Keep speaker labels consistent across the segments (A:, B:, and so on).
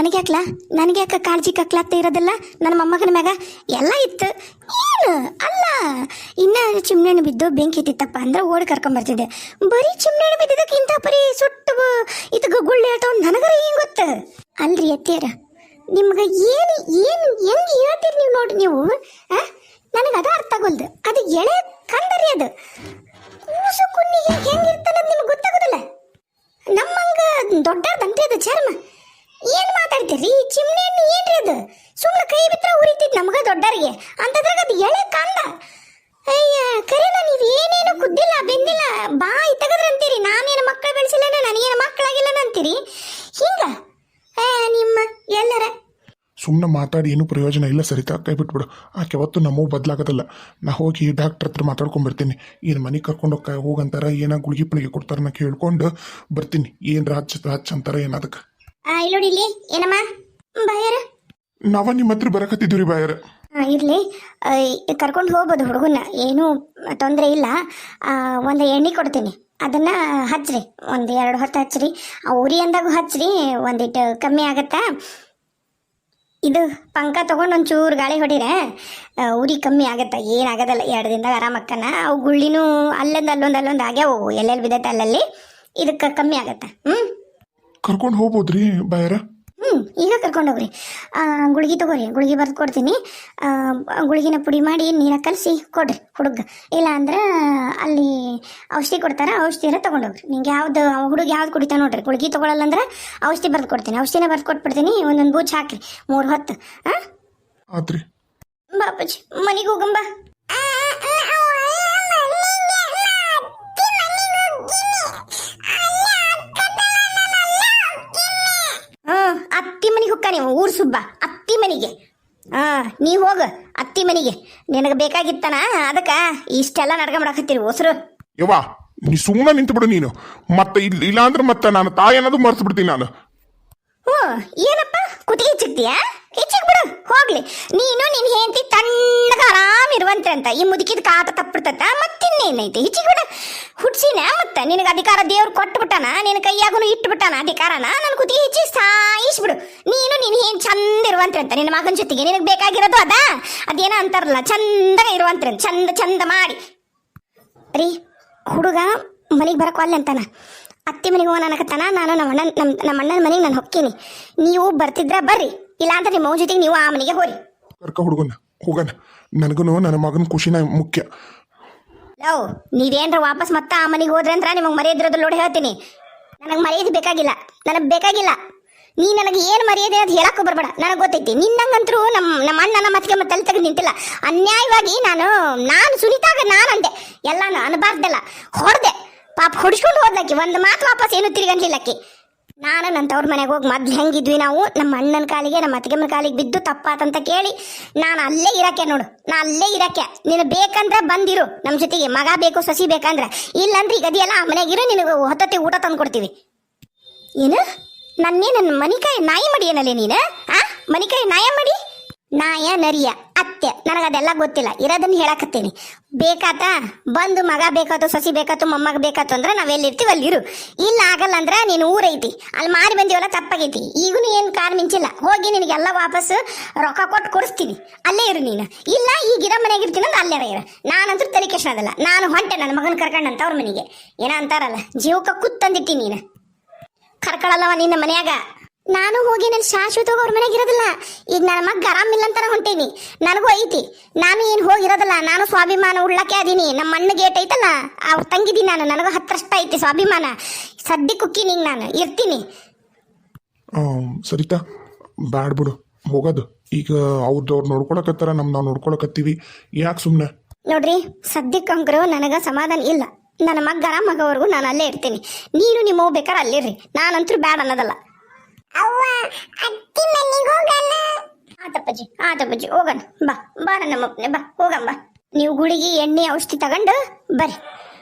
A: ನನಗ್ಯಾಕ ಕಾಳಜಿ ಕಕ್ಲಾಗ್ತಾ ಇರೋದಿಲ್ಲ ನನ್ನ ಮೊಮ್ಮಗನ ಮ್ಯಾಗ ಎಲ್ಲ ಇತ್ತು. ಏನು ಅಲ್ಲ, ಇನ್ನ ಚಿಮ್ನೆಣ್ಣೆ ಬಿದ್ದು ಬೆಂಕಿ ಇತ್ತಿತ್ತಪ್ಪ ಅಂದ್ರೆ ಓಡಿ ಕರ್ಕೊಂಬರ್ತಿದ್ದೆ. ಬರೀ ಚಿಮ್ನೆಣ್ಣೆ ಬಿದ್ದಿದ್ದಕ್ಕೆ ಇಂಥ ಪರಿ ಸುಟ್ಟು ಇದು ಗುಳ್ಳೆ ಹೇಳ್ತಾವ ನನಗರ ಏನು ಗೊತ್ತ. ಅಲ್ರಿ ಅತ್ತಿಯರ, ನಿಮ್ಗೆ ಏನು ಏನು ಹೆಂಗೆ ಹೇಳ್ತೀರಿ ನೀವು ನೋಡ್ರಿ ನೀವು. ನನಗೆ ಅದು ಅರ್ಥ ಆಗೋಲ್ದು. ಅದು ಎಳೆ ಕಂದರಿ, ಅದು ಕೂಸು ಕುನ್ನಿಗೆ ಹೆಂಗಿರ್ತಾನದು ನಿಮ್ಗೆ ಗೊತ್ತಾಗೋದಿಲ್ಲ. ನಮ್ಮಂಗ ದೊಡ್ಡದಂತೆ ಅದು ಚರ್ಮ. ಏನು ಮಾತಾಡ್ತೀರಿ? ಚಿಮ್ನೆ ಎಣ್ಣೆ ಏನ್ರಿ ಅದು? ಸುಮ್ಮನೆ ಕೈ ಬಿಟ್ಟರೆ ಉರಿತಿದ್ ನಮ್ಗೆ ದೊಡ್ಡರಿಗೆ, ಅಂತದ್ರಾಗ ಅದು ಎಳೆ ಕಂದ. ಅಯ್ಯ ಕರೆನ, ನೀವು ಏನೇನು ಕುದ್ದಿಲ್ಲ ಬೆಂದಿಲ್ಲ ಬಾಯಿ ತೆಗದ್ರಂತೀರಿ. ನಾನೇನು ಮಕ್ಕಳು ಬೆಳೆಸಿಲ್ಲ, ನನಗೇನು ಮಕ್ಕಳಾಗಿಲ್ಲ ಅಂತೀರಿ. ಹಿಂಗ ನಿಮ್ಮ ಎಲ್ಲರ
B: ಸುಮ್ಮನೆ ಮಾತಾಡಿ ಏನೂ ಪ್ರಯೋಜನ ಇಲ್ಲ. ಸರಿತಾ, ಕೈ ಬಿಟ್ಬಿಡು. ಆಕೆ ಯಾವತ್ತು ನಮ್ಮವು ಬದಲಾಗೋದಲ್ಲ. ನಾ ಹೋಗಿ ಡಾಕ್ಟ್ರ್ ಹತ್ರ ಮಾತಾಡ್ಕೊಂಡ್ಬರ್ತೀನಿ. ಏನು ಮನೆಗೆ ಕರ್ಕೊಂಡು ಹೋಗಂತಾರ, ಏನೋ ಗುಳಿಗೆ ಪುಳಿಗೆ ಕೊಡ್ತಾರ ನಾ ಕೇಳ್ಕೊಂಡು ಬರ್ತೀನಿ. ಏನು ಹಚ್ಚ ಅಂತಾರ ಏನು ಅದಕ್ಕೆ.
A: ಇಲ್ಲೋಡಿಲಿ ಏನಮ್ಮ ಬಾಯರ,
B: ನಾವ ನಿಮ್ಮ ಹತ್ರ ಬರಕತ್ತಿದ್ವಿ ಬಾಯರ.
A: ಇರ್ಲಿ, ಕರ್ಕೊಂಡು ಹೋಗ್ಬೋದು ಹುಡುಗನ್ನ, ಏನೂ ತೊಂದರೆ ಇಲ್ಲ. ಒಂದು ಎಣ್ಣೆ ಕೊಡ್ತೀನಿ, ಅದನ್ನ ಹಚ್ಚ್ರಿ. ಒಂದು 2 ಹೊತ್ತು ಹಚ್ಚ್ರಿ. ಆ ಉರಿ ಅಂದಾಗೂ ಹಚ್ಚ್ರಿ, ಒಂದಿಟ್ಟು ಕಮ್ಮಿ ಆಗತ್ತಾ. ಇದು ಪಂಕ ತೊಗೊಂಡು ಒಂಚೂರು ಗಾಳಿ ಹೊಡಿರೆ ಉರಿ ಕಮ್ಮಿ ಆಗತ್ತೆ. ಏನಾಗೋದಲ್ಲ, 2 ದಿನದಾಗ ಆರಾಮಕ್ಕನ. ಅವು ಗುಳ್ಳಿನೂ ಅಲ್ಲೊಂದು ಆಗ್ಯಾವು, ಎಲ್ಲೆಲ್ಲಿ ಬಿದ್ದೈತೆ ಅಲ್ಲಲ್ಲಿ. ಇದಕ್ಕೆ ಕಮ್ಮಿ ಆಗತ್ತೆ.
B: ಕರ್ಕೊಂಡು ಹೋಗ್ಬೋದ್ರಿ ಬಾಯರ?
A: ಈಗ ಕರ್ಕೊಂಡು ಹೋಗ್ರಿ. ಗುಳಿಗೆ ತಗೋರಿ, ಗುಳಿಗೆ ಬರ್ದು ಕೊಡ್ತೀನಿ. ಗುಳಿಗಿನ ಪುಡಿ ಮಾಡಿ ನೀರ ಕಲಸಿ ಕೊಡ್ರಿ ಹುಡುಗ. ಇಲ್ಲ ಅಂದ್ರೆ ಅಲ್ಲಿ ಔಷಧಿ ಕೊಡ್ತಾರೆ, ಔಷಧಿನ ತೊಗೊಂಡೋಗ್ರಿ. ನಿಂಗೆ ಯಾವ್ದು ಹುಡುಗ ಯಾವ್ದು ಕುಡಿತಾ ನೋಡ್ರಿ. ಗುಳಿಗೆ ತೊಗೊಳಲ್ಲ ಅಂದ್ರೆ ಔಷಧಿ ಬರ್ದು ಕೊಡ್ತೀನಿ, ಔಷಧಿನ ಬರ್ದು ಕೊಟ್ಬಿಡ್ತೀನಿ. ಒಂದೊಂದು ಬೂಚ್ ಹಾಕ್ರಿ 3 ಹೊತ್ತು.
B: ಆತ್ರಿ
A: ಬಾಪುಜಿ, ಮನೆಗೆ ಹೋಗಂಬ. ಅತ್ತಿ ಮನೆಗೆ ಹೊಕ್ಕ ನೀವು, ಊರ್ ಸುಬ್ಬ ಅತ್ತಿ ಮನೆಗೆ. ನೀವು ಹೋಗ ಅತ್ತಿ ಮನೆಗೆ. ನಿನಗೆ ಬೇಕಾಗಿತ್ತಾನ, ಅದಕ್ಕೆ ಇಷ್ಟೆಲ್ಲ ನಡ್ಕೊಂಬಿಡಕತ್ತೀರಿ ಹೊಸರು.
B: ಯವ್ವಾ, ನೀ ಸುಮ್ಮನೆ ನಿಂತು ಬಿಡು ನೀನು. ಮತ್ತೆ ಇಲ್ಲ ಅಂದ್ರೆ ಮತ್ತೆ ನಾನು ತಾಯಿ ಅನ್ನೋದು ಮರ್ತು ಬಿಡ್ತೀನಿ ನಾನು.
A: ಏನಪ್ಪ ಕುತ್ತಿಗೆ ಚಿಕ್ತಿಯಾ? ಹೆಚ್ಚಿಗೆ ಬಿಡು, ಹೋಗ್ಲಿ. ನೀನು ನಿನ್ ಹೆಂಡತಿ ತಣ್ಣಗ ಆರಾಮ್ ಇರುವಂತೆ ಅಂತ ಈ ಮುದುಕಿದ ಕಾಟ ತಪ್ಪಿಡ್ತತ್ತ. ಮತ್ತಿನ್ನೇನೈತಿ? ಹೆಚ್ಚಿಗೆ ಬಿಡು. ಹುಡ್ಸಿನ ಮತ್ತೆ ನಿನಗೆ ಅಧಿಕಾರ ದೇವ್ರು ಕೊಟ್ಬಿಟ್ಟಾನ, ನಿನ್ನ ಕೈಯಾಗೂ ಇಟ್ಬಿಟ್ಟಾನ ಅಧಿಕಾರನ. ನನ್ನ ಕುತ್ತಿಗೆ ಹೆಚ್ಚಿ ಸಾಯಿಸ್ಬಿಡು. ನೀನು ನಿನ್ ಹೆಂಡ್ ಚಂದ ಇರುವಂತೆ ಅಂತ ನಿನ್ನ ಮಗನ ಜೊತೆಗೆ. ನಿನಗೆ ಬೇಕಾಗಿರೋದು ಅದೇನೋ ಅಂತಾರಲ್ಲ, ಚಂದಾಗ ಇರುವಂತೆ ಚಂದ ಮಾಡಿ. ರೀ, ಹುಡುಗ ಮನೆಗೆ ಬರಕ್ವಲ್ಲ ಅಂತಾನ, ಅತ್ತಿ ಮನೆಗೆ ಹೋಗೋಣ ಅನ್ನಕತ್ತಾನ. ನಾನು ನಮ್ಮ ಅಣ್ಣನ ಮನೆಗೆ ನಾನು ಹೊಕ್ಕೀನಿ. ನೀವು ಬರ್ತಿದ್ರ ಬರ್ರಿ, ಇಲ್ಲ ಅಂತ ನಿಮ್ಮ ಜೊತೆಗೆ ನೀವು ಆ ಮನೆಗೆ ಹೋರಿ.
B: ಕರ್ಕ ಹುಡುಗನ ಹೋಗೋಣ. ನನಗೂ ನನ್ನ ಮಗನ ಖುಷಿನ ಮುಖ್ಯ.
A: ಲವ್, ನೀವೇನ್ರ ವಾಪಸ್ ಮತ್ತೆ ಆ ಮನೆಗೆ ಹೋದ್ರೆ ಅಂದ್ರೆ ನಿಮಗೆ ಮರ್ಯಾದಿರೋದು ನೋಡಿ ಹೇಳ್ತೀನಿ. ನನಗೆ ಮರ್ಯಾದೆ ಬೇಕಾಗಿಲ್ಲ, ನನಗೆ ಬೇಕಾಗಿಲ್ಲ. ನೀ ನನಗೆ ಏನು ಮರ್ಯಾದೆ ಅದು ಹೇಳಕ್ಕೂ ಬರಬೇಡ. ನನಗೆ ಗೊತ್ತೈತಿ ನಿನ್ನಂಗಂತರೂ ನಮ್ಮ ಅಣ್ಣನ ಮತ್ತಿಗೆ ಮತ್ತೆ ತಲೆ ತೆಗೆದು ನಿಂತಿಲ್ಲ. ಅನ್ಯಾಯವಾಗಿ ನಾನು ಸುನಿತಾಗ ನಾನು ಅಂದೆ, ಎಲ್ಲಾನು ಅನ್ಬಾರ್ದಲ್ಲ, ಹೊಡೆದೆ. ಪಾಪ ಹೊಡಿಸ್ಕೊಂಡು ಹೋದ್ಲಕ್ಕಿ, ಒಂದು ಮಾತು ವಾಪಸ್ ಏನು ತಿರ್ಗನ್ಲಿಲ್ಲಕ್ಕಿ. ನಾನು ನನ್ನ ತವ್ರ ಮನೆಗೆ ಹೋಗಿ ಮೊದ್ಲು ಹೆಂಗಿದ್ವಿ ನಾವು, ನಮ್ಮ ಅಣ್ಣನ ಕಾಲಿಗೆ ನಮ್ಮ ಅತ್ತಿಗೆಮ್ಮನ ಕಾಲಿಗೆ ಬಿದ್ದು ತಪ್ಪಾತಂತ ಕೇಳಿ ನಾನು ಅಲ್ಲೇ ಇರಕ್ಕೆ ನೋಡು. ನಾ ಅಲ್ಲೇ ಇರಕ್ಕೆ. ನೀನು ಬೇಕಂದ್ರೆ ಬಂದಿರು ನಮ್ಮ ಜೊತೆಗೆ. ಮಗ ಬೇಕು, ಸಸಿ ಬೇಕಂದ್ರೆ. ಇಲ್ಲಂದ್ರೆ ಈಗ ಅದೆಲ್ಲ ಆ ಮನೆಗಿರು, ನಿನಗೆ ಹೊತ್ತತ್ತಿ ಊಟ ತಂದು ಕೊಡ್ತೀವಿ. ಏನು ನನ್ನ ಮನಿಕಾಯಿ ನಾಯಿ ಮಡಿ ಏನಲ್ಲೇ ನೀನು? ಮನಿಕಾಯಿ ನಾಯ ಮಡಿ? ನಾಯ ನರಿಯ ಅತ್ತೆ ನನಗದೆಲ್ಲ ಗೊತ್ತಿಲ್ಲ. ಇರೋದನ್ನ ಹೇಳಕತ್ತೀನಿ. ಬೇಕಾತ ಬಂದು ಮಗ ಬೇಕಾತು, ಸಸಿ ಬೇಕಾತು, ಮೊಮ್ಮಗ ಬೇಕಾತು ಅಂದ್ರೆ ನಾವೆಲ್ಲಿರ್ತೀವಿ ಅಲ್ಲಿರು. ಇಲ್ಲ ಆಗಲ್ಲ ಅಂದ್ರೆ ನೀನು ಊರೈತಿ ಅಲ್ಲಿ ಮಾರಿ ಬಂದಿವಲ್ಲ, ತಪ್ಪಾಗೈತಿ. ಈಗೂ ಏನು ಕಾರ್ ಮಿಂಚಿಲ್ಲ. ಹೋಗಿ ನಿನಗೆಲ್ಲ ವಾಪಸ್ ರೊಕ್ಕ ಕೊಟ್ಟು ಕೊಡಿಸ್ತೀನಿ. ಅಲ್ಲೇ ಇರು ನೀನು. ಇಲ್ಲ ಈಗಿರೋ ಮನೆಗೆ ಇರ್ತೀನಿ ಅಂದ್ರೆ ಅಲ್ಲೇ ಇರು. ನಾನಂತೂ ತಲೆ ಕೆಷ್ಟದಲ್ಲ. ನಾನು ಹೊಂಟೆ ನನ್ನ ಮಗನ ಕರ್ಕೊಂಡಂತ ಅವ್ರ ಮನೆಗೆ. ಏನೋ ಅಂತಾರಲ್ಲ, ಜೀವಕ್ಕೆ ಕುತ್ತಂದಿಟ್ಟಿ ನೀನು. ಕರ್ಕೊಳ್ಳಲ್ಲವ ನಿನ್ನ ಮನ್ಯಾಗ. ನಾನು ಹೋಗಿ ನನ್ನ ಶಾಶ್ವತವಾಗಿ ಅವ್ರ ಮನೆಗೆ ಇರೋದಿಲ್ಲ. ಈಗ ನನ್ನ ಮಗ ಆರಾಮಿಲ್ಲ ಅಂತ ಹೊಂಟೀನಿ. ನನಗೂ ಐತಿ, ನಾನು ಏನು ಹೋಗಿರೋದಿಲ್ಲ. ನಾನು ಸ್ವಾಭಿಮಾನ ಉಳ್ಳಕ್ಕೆ ಅದೀನಿ. ನಮ್ಮ ಅಣ್ಣ ಗೇಟ್ ಐತಲ್ಲ, ಅವ್ರು ತಂಗಿದ್ದೀನಿ ನಾನು. ನನಗೂ 10 ಐತಿ ಸ್ವಾಭಿಮಾನ. ಸದ್ಯ ಕುಕ್ಕೀನಿ, ನಾನು ಇರ್ತೀನಿ.
B: ಸರಿತಾ, ಬ್ಯಾಡ್ ಬಿಡು ಹೋಗೋದು. ಈಗ ಅವ್ರದವ್ರು ನೋಡ್ಕೊಳಕತ್ತಾರ, ನಾವು ನೋಡ್ಕೊಳಕತ್ತೀವಿ. ಯಾಕೆ ಸುಮ್ಮನೆ?
A: ನೋಡ್ರಿ, ಸದ್ಯಕ್ಕಂಕರು ನನಗೆ ಸಮಾಧಾನ ಇಲ್ಲ. ನನ್ನ ಮಗನ ಮಗವರೆಗೂ ನಾನು ಅಲ್ಲೇ ಇರ್ತೀನಿ. ನೀನು ನಿಮ್ಮ ಬೇಕಾದ್ರೆ ಅಲ್ಲಿರ್ರಿ. ನಾನಂತೂ ಬ್ಯಾಡ್ ಅನ್ನೋದಲ್ಲ. ಆತಪ್ಪಜ್ಜಿ ಹೋಗೋಣ. ಬಾ ನಮ್ಮಪ್ಪನೆ ಬಾ, ಹೋಗಂಬ. ನೀವು ಗುಳಿಗೆ ಎಣ್ಣೆ ಔಷಧಿ ತಗೊಂಡು ಬರ್ರಿ.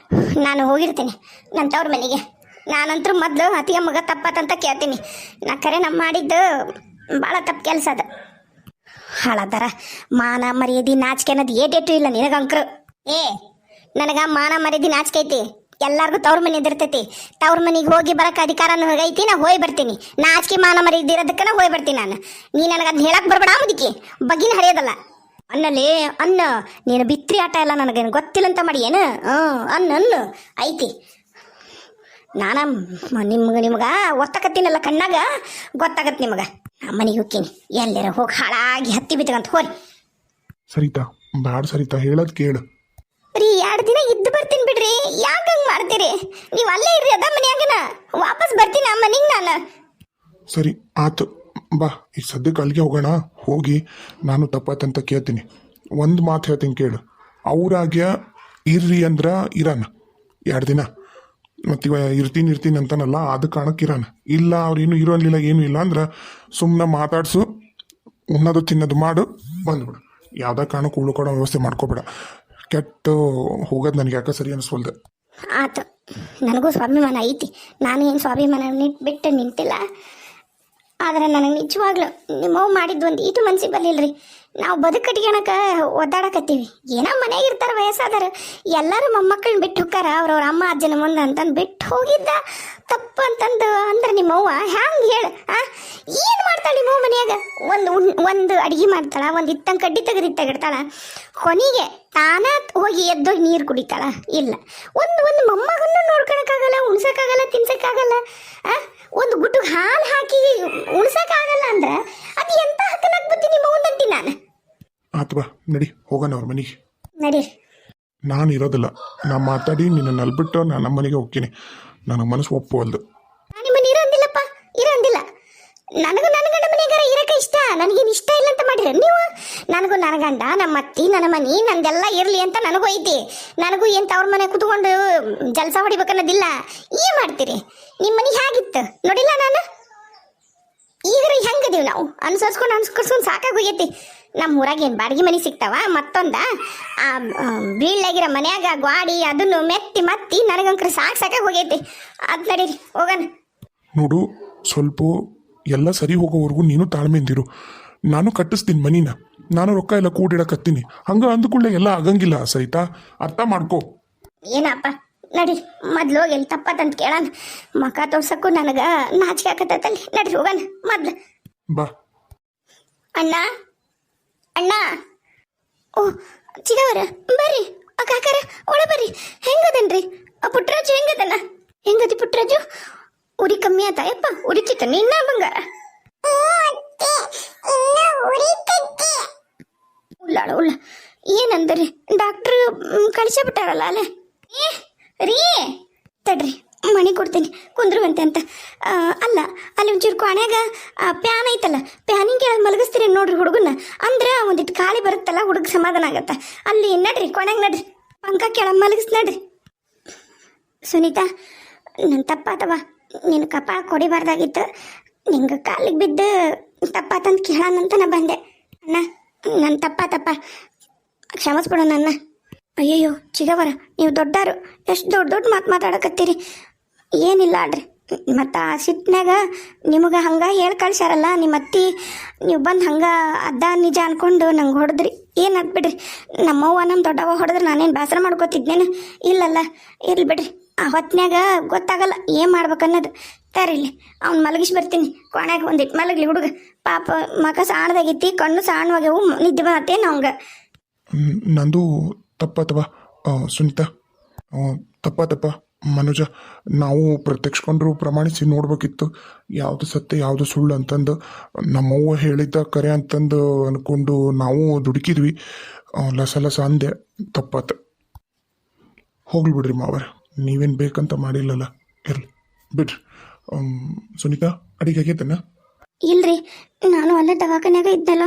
A: ನಾನು ಹೋಗಿರ್ತೀನಿ ನನ್ನ ತವ್ರ ಮನೆಗೆ. ನಾನಂತೂ ಮೊದಲು ಅತಿಗೆ ಮಗ ತಪ್ಪತ್ತಂತ ಕೇಳ್ತೀನಿ. ನಾ ಕರೆ ನಮ್ಮ ಮಾಡಿದ್ದು ಭಾಳ ತಪ್ಪು ಕೆಲಸ ಅದು. ಹಾಳಾದಾರ ಮಾನ ಮರ್ಯಾದೆ ನಾಚಿಕೆ ಅನ್ನೋದು ಏಟೇಟು ಇಲ್ಲ ನಿನಗಂಕ್ರು. ನನಗ ಮಾನ ಮರ್ಯಾದೆ ನಾಚಿಕೆ ಐತಿ. ಎಲ್ಲಾರ್ಗೂ ತವ್ರ ಮನೆ ಇದಿರ್ತೈತಿ. ತವ್ರ ಮನೆಗೆ ಹೋಗಿ ಬರಕ್ಕೆ ಅಧಿಕಾರ ನನಗೈತಿ. ನಾ ಹೋಗಿ ಬರ್ತೀನಿ. ನಾಚಿಕೆ ಮಾನ ಮರಿ ಇದ್ದಿರೋದಕ್ಕೆ ನಾ ಹೋಗಿ ಬರ್ತೀನಿ ನಾನು. ನೀ ನನಗೆ ಅದನ್ನ ಹೇಳಕ್ ಬರ್ಬೇಡ ಮುದುಕಿ. ಬಗ್ಗಿನ ಹರಿಯೋದಲ್ಲ. ಅನ್ನಲೇ ಅನ್ನ. ನೀನು ಬಿತ್ರಿ ಆಟ ಎಲ್ಲ ನನಗೇನು ಗೊತ್ತಿಲ್ಲ ಅಂತ ಮಾಡಿ ಏನು? ಅನ್ನ ಐತಿ. ನಾನು ನಿಮ್ಗೆ ಒತ್ತಕತ್ತೀನಲ್ಲ ಕಣ್ಣಾಗ, ಗೊತ್ತಾಗತ್ತೆ ನಿಮಗೆ. ಮನೆಗೆ ಹೋಗ್ತೀನಿ. ಎಲ್ಲರ ಹೋಗಿ ಹಾಳಾಗಿ ಹತ್ತಿ ಬಿತ್ತಂತ ಹೋರಿ.
B: ಸರಿತಾ ಬ್ಯಾಡ ಸರಿತಾ, ಹೇಳೋದು ಕೇಳು.
A: ರೀ 2 ದಿನ ಇದ್ದು ಬರ್ತೀನಿ ಬಿಡ್ರಿ. ಯಾಕೆ ಹಂಗೆ ಮಾಡ್ತೀರಿ? ನೀವು ಅಲ್ಲೇ ಇರ್ರಿ, ಅದ ಮನ್ಯಾಗನ. ವಾಪಸ್ ಬರ್ತೀನಿ ಆ ಮನೆಗೆ ನಾನು.
B: ಸರಿ ಆತು ಬಾ, ಈಗ ಸದ್ಯಕ್ಕೆ ಅಲ್ಲಿಗೆ ಹೋಗೋಣ. ಹೋಗಿ ನಾನು ತಪ್ಪಾತಂತ ಕೇಳ್ತೀನಿ. ಒಂದು ಮಾತು ಹೇಳ್ತೀನಿ ಕೇಳು. ಅವ್ರಾಗ್ಯ ಇರ್ರಿ ಅಂದ್ರೆ ಇರಾನ 2 ದಿನ. ಮತ್ತಿವ ಇರ್ತೀನಿ ಅಂತಾನಲ್ಲ, ಅದು ಕಾರಣಕ್ಕೆ ಇರಾನ. ಇಲ್ಲ ಅವ್ರೇನು ಇರೋಲ್ಲ ಏನೂ ಇಲ್ಲ ಅಂದ್ರೆ ಸುಮ್ಮನೆ ಮಾತಾಡ್ಸು, ಉಣ್ಣೋದು ತಿನ್ನೋದು ಮಾಡು, ಬಂದ್ಬಿಡು. ಯಾವುದೇ ಕಾರಣಕ್ಕೆ ಉಳ್ಕೊಡೋ ವ್ಯವಸ್ಥೆ ಮಾಡ್ಕೋಬೇಡ. ಕೆಟ್ಟು ಹೋಗೋದು ನನಗೆ ಯಾಕೆ ಸರಿ ಅನಿಸ್ವಲ್ದು.
A: ಆತು, ನನಗೂ ಸ್ವಾಭಿಮಾನ ಐತಿ. ನಾನು ಏನು ಸ್ವಾಭಿಮಾನ ಬಿಟ್ಟು ನಿಂತಿಲ್ಲ. ಆದ್ರೆ ನನಗೆ ನಿಜವಾಗ್ಲು ನಿಮ್ಮವ್ ಮಾಡಿದ್ದು ಒಂದು ಈಟು ಮನ್ಸಿಗೆ ಬರಲಿಲ್ಲರಿ. ನಾವು ಬದುಕಟ್ಗೆಣಕ ಒದ್ದಾಡಕತ್ತೀವಿ. ಏನೋ ಮನೆಯಾಗ ಇರ್ತಾರೆ ವಯಸ್ಸಾದಾರ, ಎಲ್ಲರೂ ಮೊಮ್ಮಕ್ಕಳನ್ನ ಬಿಟ್ಟು ಹೋಗ್ತಾರ ಅವ್ರವ್ರ ಅಮ್ಮ ಅಜ್ಜನ ಮುಂದೆ ಅಂತಂದು ಬಿಟ್ಟು ಹೋಗಿದ್ದ ತಪ್ಪು ಅಂತಂದು ಅಂದ್ರೆ ನಿಮ್ಮವ್ವ ಹ್ಯಾಂಗೆ ಹೇಳು? ಏನು ಮಾಡ್ತಾಳೆ ನಿಮ್ಮವ್ವ ಮನೆಯಾಗ? ಒಂದು ಅಡುಗೆ ಮಾಡ್ತಾಳ, ಒಂದು ಇತ್ತಂಗೆ ಕಡ್ಡಿ ತೆಗೆದಿಟ್ಟಾಗಿಡ್ತಾಳ, ಕೊನೆಗೆ ತಾನ ಹೋಗಿ ಎದ್ದೋಗಿ ನೀರು ಕುಡಿತಾಳ? ಇಲ್ಲ. ಒಂದು ಮೊಮ್ಮಗನ್ನು ನೋಡ್ಕೊಳಕ್ಕಾಗಲ್ಲ, ಉಣ್ಸೋಕ್ಕಾಗಲ್ಲ, ತಿನ್ಸೋಕ್ಕಾಗಲ್ಲ. ಒಂದು ಗುಟ್ಟಿಗೆ ಹಾಲು ಹಾಕಿ ಉಣ್ಸೋಕ್ಕಾಗಲ್ಲ ಅಂದ್ರೆ ಅದು ಎಂತ ಹಕ್ಕನಾಗ ಬುದ್ಧಿ ನಿಮ್ಮ ಒಂದಂತಿ ನಾನು.
B: ಆತು ಬಾ ನಡಿ ಹೋಗೋಣ ಅವ್ರ ಮನೆಗೆ.
A: ನಡೀರಿ.
B: ನಾನು ಇರೋದಿಲ್ಲ. ನಾ ಮಾತಾಡಿ ನಿನ್ನ ನಲ್ಬಿಟ್ಟು ನಾನು ನಮ್ಮ ಮನೆಗೆ ಹೋಗ್ತೀನಿ. ನನಗೆ ಮನಸ್ಸು ಒಪ್ಪುವಲ್ದು.
A: ನಾನು ನಿಮ್ಮ ಮನೆ ಇರೋದಿಲ್ಲಪ್ಪ, ಇರೋದಿಲ್ಲ. ನನಗೂ ನನ್ನ ಗಂಡ ಮನೆಗಾರ ಇರಕ್ಕೆ ಇಷ್ಟ. ನನಗೇನು ಇಷ್ಟ ಇಲ್ಲ ಅಂತ ಮಾಡಿರ ನೀವು? ನನಗೂ ನನ್ನ ಗಂಡ, ನಮ್ಮ ಅತ್ತಿ, ನನ್ನ ಮನೆ, ನಂದೆಲ್ಲ ಇರಲಿ ಅಂತ ನನಗೂ ಐತಿ. ನನಗೂ ಏನು ತವ್ರ ಮನೆ ಕುತ್ಕೊಂಡು ಜಲಸ ಹೊಡಿಬೇಕನ್ನೋದಿಲ್ಲ. ಏನು ಮಾಡ್ತೀರಿ? ನಿಮ್ಮ ಮನೆ ಹೇಗಿತ್ತು ನೋಡಿಲ್ಲ ನಾನು? ಈಗ ಹೆಂಗದೀವಿ ನಾವು? ಅನ್ಸರ್ಸ್ಕೊಂಡು ಸಾಕಾಗಿ ಹೋಗೈತಿ. ನಮ್ಮ ಊರಾಗ ಏನು ಬಾಡಿಗೆ ಮನೆ ಸಿಗ್ತಾವ? ಮತ್ತೊಂದ ಬೀಳಾಗಿರೋ ಮನ್ಯಾಗ ಗ್ವಾಡಿ ಅದನ್ನು ಮತ್ತಿ ನನಗಂಕ್ರೆ ಸಾಕಾಗಿ ಹೋಗೈತಿ. ಅದು ನಡೀರಿ ಹೋಗೋಣ.
B: ನೋಡು, ಸ್ವಲ್ಪ ಎಲ್ಲ ಸರಿ ಹೋಗೋವರೆಗೂ ನೀನು ತಾಳ್ಮೆಂದಿರು. ನಾನು ಕಟ್ಟಿಸ್ತೀನಿ ಮನಿನ. ನಾನು ರೊಕ್ಕ ಎಲ್ಲ ಕೂಡಿಡಕತ್ತೀನಿ. ಹಂಗ ಅಂದ್ಕೊಳ್ಳೆ ಎಲ್ಲ ಆಗಂಗಿಲ್ಲ. ಸರಿತಾ? ಅರ್ಥ ಮಾಡ್ಕೋ.
A: ಏನಪ್ಪ ನಡಿ, ಮೊದ್ಲು ಹೋಗಿ ಎಲ್ಲಿ ತಪ್ಪತ್ತಂತ ಕೇಳೋಣ. ಮಕ ತೋರ್ಸಕ್ಕೂ ನನಗೆ ನಾಚಿಕೆ ಆಕತ್ತಲ್ಲಿ. ನಡ್ರಿ ಹೋಗೋಣ ಮೊದ್ಲು.
B: ಬಾ.
A: ಅಣ್ಣ ಅಣ್ಣ. ಓ ಚಿಗವರ ಬರ್ರಿ. ಕಾಕಾರ ಒಳ ಬರ್ರಿ. ಹೆಂಗದನ್ರಿ ಪುಟ್ರಾಜು? ಹೆಂಗದನ? ಹೆಂಗದಿ ಪುಟ್ರಾಜು? ಉರಿ ಕಮ್ಮಿ ಆತ? ಯಪ್ಪ ಉರಿತಿತ್ತ ನಿನ್ನ ಬಂಗಾರ? ಉಳ್ಳಾಳ ಉಳ್ಳ ಏನಂದ್ರಿ? ಡಾಕ್ಟ್ರು ಕಳಿಸಿಬಿಟ್ಟಾರಲ್ಲ ಅಲ್ಲೇ. ರೀ ತಡ್ರಿ, ಮಣಿ ಕೊಡ್ತೀನಿ ಕುಂದ್ರುವಂತೆ ಅಂತ. ಅಲ್ಲ, ಅಲ್ಲಿ ಒಂಚೂರು ಕೊನೆಯಾಗ ಪ್ಯಾನ್ ಐತಲ್ಲ, ಪ್ಯಾನಿನ ಕೆಳಗೆ ಮಲಗಿಸ್ತೀರಿ ನೋಡ್ರಿ ಹುಡುಗನ. ಅಂದ್ರೆ ಒಂದಿಟ್ಟು ಗಾಳಿ ಬರುತ್ತಲ್ಲ, ಹುಡುಗ ಸಮಾಧಾನ ಆಗತ್ತ. ಅಲ್ಲಿ ನಡ್ರಿ, ಕೊನೆಗೆ ನಡ್ರಿ, ಪಂಕ ಕೆಳಗೆ ಮಲಗಿಸ್ ನಡ್ರಿ. ಸುನೀತಾ, ನನ್ನ ತಪ್ಪಾತವ. ನಿನ್ನ ಕಪಾಳ ಕೊಡಿಬಾರ್ದಾಗಿತ್ತು. ನಿಂಗೆ ಕಾಲಿಗೆ ಬಿದ್ದು ತಪ್ಪಾತಂತ ಕೇಳೋಣಂತ ನಾ ಬಂದೆ. ಅಣ್ಣ, ನನ್ನ ತಪ್ಪ ಕ್ಷಮಿಸ್ಬಿಡು ನನ್ನ. ಅಯ್ಯಯ್ಯೋ ಚಿಗವರ, ನೀವು ದೊಡ್ಡಾರು, ಎಷ್ಟು ದೊಡ್ಡ ಮಾತಾಡಕತ್ತೀರಿ. ಏನಿಲ್ಲ ಅಡ್ರಿ. ಮತ್ತು ಆ ಸಿಟ್ಟಿನಾಗ ನಿಮಗೆ ಹಂಗೆ ಹೇಳಿ ಕಳ್ಸ್ಯಾರಲ್ಲ ನಿಮ್ಮ ಅತ್ತಿ, ನೀವು ಬಂದು ಹಂಗೆ ಅದ ನಿಜ ಅಂದ್ಕೊಂಡು ನಂಗೆ ಹೊಡೆದ್ರಿ. ಏನು ಬಿಡ್ರಿ, ನಮ್ಮವ್ವ ನಮ್ಮ ದೊಡ್ಡವ್ವ ಹೊಡೆದ್ರೆ ನಾನೇನು ಬೇಸರ ಮಾಡ್ಕೋತಿದ್ನೇನು? ಇಲ್ಲಲ್ಲ, ಇರ್ಲಿ ಬಿಡ್ರಿ. ಆ ಹೊತ್ನ್ಯಾಗ ಗೊತ್ತಾಗಲ್ಲ ಏನು ಮಾಡ್ಬೇಕನ್ನೋದು. ತರಿಲಿ, ಅವ್ನು ಮಲಗಿಸಿ ಬರ್ತೀನಿ. ಕೊನೆಗೆ ಒಂದಿಟ್ಟು ಮಲಗಲಿ ಹುಡುಗ. ಪಾಪ ಮಕ ಸಾಣದಾಗೈತಿ, ಕಣ್ಣು ಸಾಣವಾಗ್ಯವು, ನಿದ್ದೆ ಬರತ್ತೇನು ಅವಂಗೆ.
B: ನಂದು ತಪ್ಪಾತವ ಸುನೀತಾ, ತಪ್ಪಾತಪ್ಪ ಮನುಜ. ನಾವು ಪ್ರತ್ಯಕ್ಷಕೊಂಡ್ರು ಪ್ರಮಾಣಿಸಿ ನೋಡ್ಬೇಕಿತ್ತು, ಯಾವುದು ಸತ್ಯ ಯಾವುದು ಸುಳ್ಳು ಅಂತಂದು. ನಮ್ಮವ್ವ ಹೇಳಿದ್ದ ಕರೆ ಅಂತಂದು ಅಂದ್ಕೊಂಡು ನಾವು ದುಡುಕಿದ್ವಿ. ಲಸ ಅಂದೆ, ತಪ್ಪಾತ. ಹೋಗ್ಲಿ ಬಿಡ್ರಿ ಮಾವರ, ನೀವೇನು ಬೇಕಂತ ಮಾಡಿಲ್ಲಲ್ಲ, ಇರಲಿ ಬಿಡ್ರಿ. ಸುನೀತಾ, ಅಡಿಗೆ ಆಗೈತನ?
A: ಇಲ್ರಿ, ನಾನು ಅಲ್ಲೇ ದವಾಖಾನ್ಯಾಗ ಇದ್ದಲ್ಲ,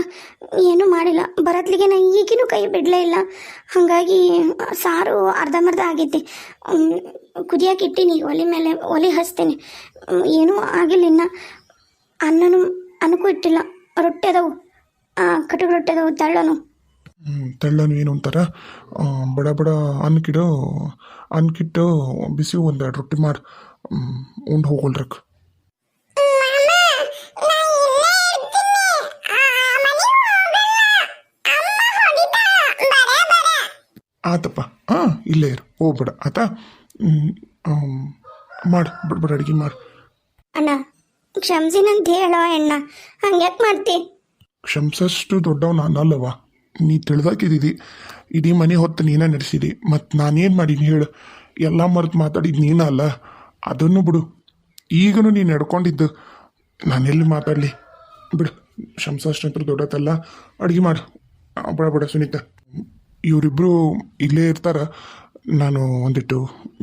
A: ಏನೂ ಮಾಡಿಲ್ಲ. ಬರತ್ಲಿಗೆ ನಾ ಈಗಿನೂ ಕೈ ಬಿಡಲೇ ಇಲ್ಲ. ಹಾಗಾಗಿ ಸಾರು ಅರ್ಧಂಬರ್ಧ ಆಗೈತಿ. ಕುದಿಯಕ್ಕೆ ಇಟ್ಟೀನಿ, ಒಲೆ ಮೇಲೆ ಒಲೆ ಹಚ್ತೀನಿ. ಏನೂ ಆಗಿಲ್ಲ ಇನ್ನು. ಅನ್ನಕ್ಕೂ ಇಟ್ಟಿಲ್ಲ. ರೊಟ್ಟಿ ಅದಾವು, ಕಟಕ್ ರೊಟ್ಟಿ ಅದಾವು, ತೆಳ್ಳನು.
B: ತೆಳ್ಳನು ಏನು ಅಂತಾರ? ಬಡ ಬಡ ಅನ್ನಕ್ಕಿಟ್ಟು ಬಿಸಿ 1-2 ರೊಟ್ಟಿ ಮಾಡಿ ಉಂಡು ಹೋಗೋಲ್ರಕ್ಕೆ. ಆತಪ್ಪ, ಇಲ್ಲೇ ಇರು, ಹೋಗ್ಬೇಡ ಆತ. ಮಾಡು ಬಿಡ್ಬಿಡ ಅಡುಗೆ ಮಾಡು.
A: ಅಣ್ಣ ಕ್ಷಮಿಸಿನಂತ ಹೇಳೋ ಅಣ್ಣ, ಹಂಗ್ಯಾಕೆ ಮಾಡ್ತಿ?
B: ಕ್ಷಮಿಸಷ್ಟು ದೊಡ್ಡವ್ ನಾನಲ್ಲವ. ನೀ ತಿಳಿದಾಕಿದ್ದೀವಿ, ಇಡೀ ಮನೆ ಹೊತ್ತು ನೀನೇ ನಡೆಸಿದಿ. ಮತ್ತು ನಾನೇನು ಮಾಡೀನಿ ಹೇಳು? ಎಲ್ಲ ಮರೆತು ಮಾತಾಡಿದ್ದು ನೀನ ಅಲ್ಲ. ಅದನ್ನು ಬಿಡು, ಈಗಲೂ ನೀನು ನಡ್ಕೊಂಡಿದ್ದು ನಾನೆಲ್ಲಿ ಮಾತಾಡಲಿ ಬಿಡು. ಕ್ಷಮಿಸಷ್ಟಂತೂ ದೊಡ್ಡತಲ್ಲ. ಅಡುಗೆ ಮಾಡು. ಬಿಡ ಸುನೀತಾ, ಇವರಿಬ್ಬರು ಇಲ್ಲೇ ಇರ್ತಾರ. ನಾನು ಒಂದಿಟ್ಟು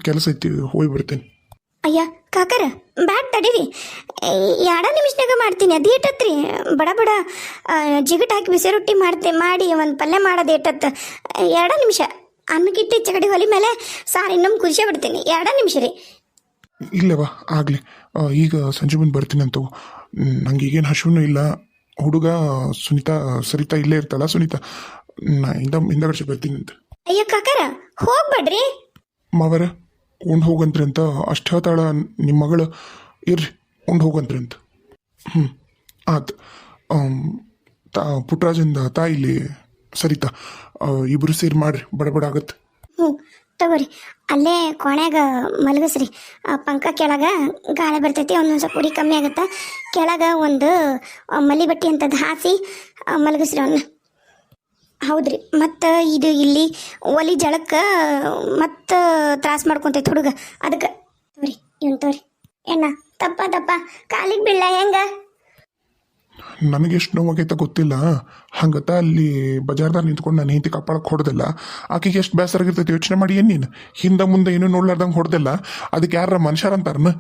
B: ಕೆಲಸ ಐತಿ, ಹೋಗಿ ಬಿಡ್ತೇನೆ.
A: ಅಯ್ಯ ಕಾಕರ ಬ್ಯಾಡ್ ತಡೀರಿ, 2 ನಿಮಿಷನಾಗ ಮಾಡ್ತೀನಿ. ಅದು ಏಟತ್ರಿ? ಬಡ ಬಡ ಜಿಗಟ್ ಹಾಕಿ ಬಿಸಿ ರೊಟ್ಟಿ ಮಾಡಿ ಒಂದು ಪಲ್ಯ ಮಾಡೋದು ಏಟತ್ತು? 2 ನಿಮಿಷ. ಅನ್ನಕ್ಕಿಟ್ಟು ಚಗಡಿ ಹೊಲಿ ಮೇಲೆ ಸಾರು ಇನ್ನೊಮ್ಮೆ ಕುದಿಸೇ ಬಿಡ್ತೀನಿ. 2 ನಿಮಿಷ ರೀ.
B: ಇಲ್ಲವಾ ಆಗಲಿ, ಈಗ ಸಂಜೆ ಮುಂದೆ ಬರ್ತೀನಿ ಅಂತ. ನಂಗೆ ಈಗೇನು ಹಸುವೂ ಇಲ್ಲ. ಹುಡುಗ ಸರಿತಾ ಇಲ್ಲೇ ಇರ್ತಲ್ಲ. ಸುನೀತಾ, ನಾ ಹಿಂದಗಡೆ ಬರ್ತೀನಿ ಅಂತ.
A: ಅಯ್ಯ ಕಾಕರ ಹೋಗ್ಬೇಡ್ರಿ.
B: ಮಾವರ ಉಂಡು ಹೋಗಂತ್ರಿ ಅಂತ ಅಷ್ಟು ಹೇಳ್ತಾಳ ನಿಮ್ಮ ಮಗಳು. ಇರ್ರಿ, ಉಂಡು ಹೋಗಂತ್ರಿ ಅಂತ. ಆತು. ಪುಟ್ಟರಾಜಂದ ತಾಯಿಲಿ ಸರಿತಾ ಇಬ್ಬರು ಸೇರಿ ಮಾಡ್ರಿ, ಬಡ ಆಗತ್ತೆ.
A: ತಗೋರಿ, ಅಲ್ಲೇ ಕೋಣ್ಯಾಗ ಮಲಗಿಸ್ರಿ. ಪಂಕ ಕೆಳಗ ಗಾಳಿ ಬರ್ತೈತಿ, ಒಂದೊಂದು ಸ್ವಲ್ಪ ಉರಿ ಕಮ್ಮಿ ಆಗುತ್ತೆ. ಕೆಳಗ ಒಂದು ಮಲಿ ಬಟ್ಟೆ ಅಂತದ್ದು ಹಾಸಿ ಮಲಗಿಸ್ರಿ ಅವನ್ನ. ಹೌದ್ರಿ, ಮತ್ತು ಇದು ಇಲ್ಲಿ ಒಲಿ ಜಳಕ್ಕೆ ಮತ್ತು ತ್ರಾಸ ಮಾಡ್ಕೊತೈತಿ ಹುಡುಗ. ಅದಕ್ಕೆ ತೋರಿ ತೋರಿ ಎಣ್ಣ. ತಪ್ಪ ಕಾಲಿಗೆ ಬೀಳ ಹೆಂಗ?
B: ನನಗೆ ಎಷ್ಟು ನೋವಾಗೈತೆ ಗೊತ್ತಿಲ್ಲ. ಹಂಗತ್ತ ಅಲ್ಲಿ ಬಜಾರ್ದಾಗ ನಿಂತ್ಕೊಂಡು ನಾನು ಹೆಂಡತಿ ಕಪ್ಪಾಳಕ್ಕೆ ಹೊಡೆದಿಲ್ಲ. ಆಕೆಗೆ ಎಷ್ಟು ಬೇಸರಾಗಿರ್ತೈತಿ ಯೋಚನೆ ಮಾಡಿ. ಏನು ನೀನು ಹಿಂದೆ ಮುಂದೆ ಏನೂ ನೋಡ್ಲಾರ್ದಂಗೆ ಹೊಡೆದಿಲ್ಲ. ಅದಕ್ಕೆ ಯಾರ ಮನುಷ್ಯರ ಅಂತಾರನ?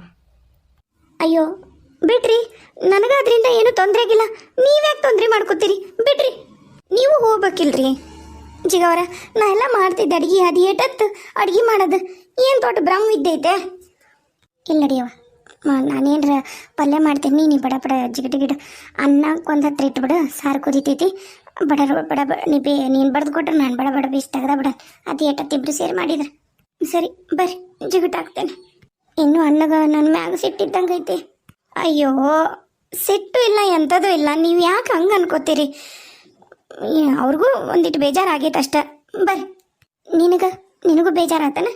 A: ಅಯ್ಯೋ ಬಿಡ್ರಿ, ನನಗೆ ಅದರಿಂದ ಏನು ತೊಂದರೆ ಆಗಿಲ್ಲ. ನೀವ್ಯಾಕೆ ತೊಂದರೆ ಮಾಡ್ಕೋತೀರಿ? ಬಿಡ್ರಿ, ನೀವು ಹೋಗ್ಬೇಕಿಲ್ರಿ ಜಿಗವರ. ನಾ ಎಲ್ಲ ಮಾಡ್ತಿದ್ದೆ ಅಡ್ಗೆ. ಅದು ಏಟತ್ತು ಅಡ್ಗೆ ಮಾಡೋದು ಏನು ದೊಡ್ಡ ಬ್ರಹ್ಮ ಇದ್ದೈತೆ? ಇಲ್ಲ ನಡಿಯವ, ನಾನೇನ್ರ ಪಲ್ಯ ಮಾಡ್ತೀನಿ. ನೀ ಬಡ ಜಿಗಿಟ ಅನ್ನ ಒಂದು 10 ಇಟ್ಬಿಡು. ಸಾರು ಕುದಿತೈತಿ. ಬಡ ನೀನು ಬಡ್ದು ಕೊಟ್ರೆ ನಾನು ಬಡ ಬೀಸ್ ತೆಗ್ದ ಬಿಡ. ಅದು ಏಟತ್ತು ಇಬ್ರು ಸೇರಿ ಮಾಡಿದ್ರೆ ಸರಿ. ಬರ್ರಿ ಜಿಗಿಟ್ ಹಾಕ್ತೇನೆ. ಇನ್ನೂ ಅನ್ನಗ ನನ್ನ ಮ್ಯಾಗ ಸಿಟ್ಟಿದ್ದಂಗೆ ಐತಿ. ಅಯ್ಯೋ ಸಿಟ್ಟು ಇಲ್ಲ, ಎಂಥದ್ದು ಇಲ್ಲ. ನೀವು ಯಾಕೆ ಹಂಗೆ ಅನ್ಕೋತೀರಿ? ಅವ್ರಿಗೂ ಒಂದಿಟ್ಟು ಬೇಜಾರಾಗೈತೆ ಅಷ್ಟೆ. ಬರ್ರಿ, ನಿನಗೂ ಬೇಜಾರಾತನ?